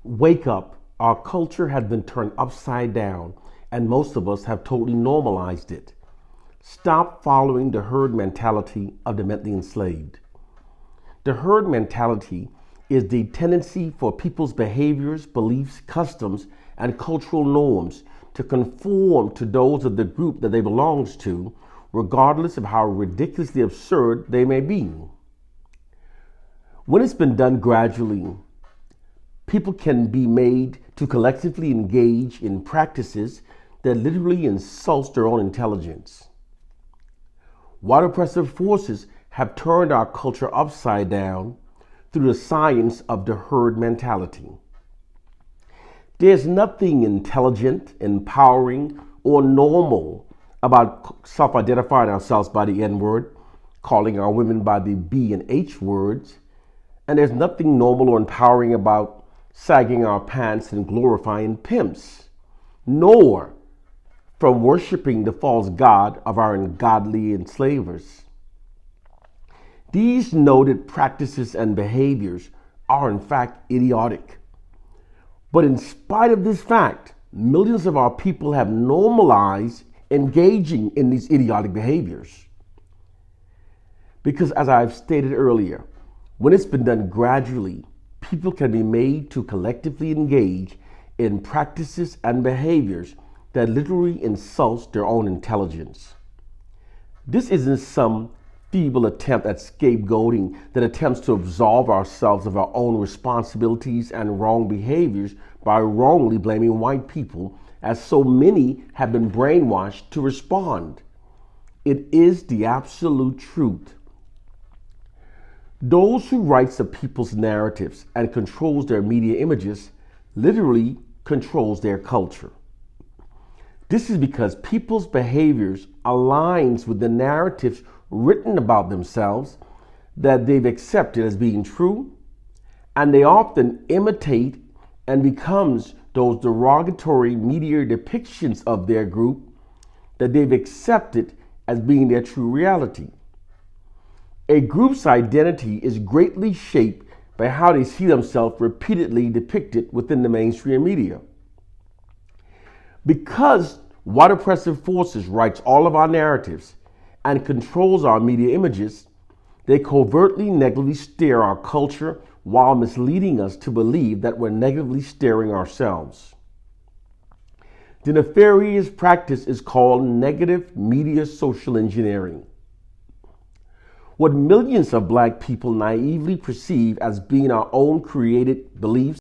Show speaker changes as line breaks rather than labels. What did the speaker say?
Wake up. Our culture has been turned upside down, and most of us have totally normalized it. Stop following the herd mentality of the mentally enslaved. The herd mentality is the tendency for people's behaviors, beliefs, customs, and cultural norms to conform to those of the group that they belong to, regardless of how ridiculously absurd they may be. When it's been done gradually, people can be made to collectively engage in practices that literally insult their own intelligence. White oppressive forces have turned our culture upside down through the science of the herd mentality. There's nothing intelligent, empowering, or normal about self-identifying ourselves by the N-word, calling our women by the B and H words, and there's nothing normal or empowering about sagging our pants and glorifying pimps, nor from worshiping the false god of our ungodly enslavers. These noted practices and behaviors are in fact idiotic. But in spite of this fact, millions of our people have normalized engaging in these idiotic behaviors. Because as I've stated earlier, when it's been done gradually, people can be made to collectively engage in practices and behaviors that literally insults their own intelligence. This isn't some feeble attempt at scapegoating that attempts to absolve ourselves of our own responsibilities and wrong behaviors by wrongly blaming white people, as so many have been brainwashed to respond. It is the absolute truth. Those who write the people's narratives and controls their media images literally controls their culture. This is because people's behaviors aligns with the narratives written about themselves that they've accepted as being true, and they often imitate and becomes those derogatory media depictions of their group that they've accepted as being their true reality. A group's identity is greatly shaped by how they see themselves repeatedly depicted within the mainstream media. Because white oppressive forces writes all of our narratives and controls our media images, they covertly negatively steer our culture while misleading us to believe that we're negatively steering ourselves. The nefarious practice is called negative media social engineering. What millions of black people naively perceive as being our own created beliefs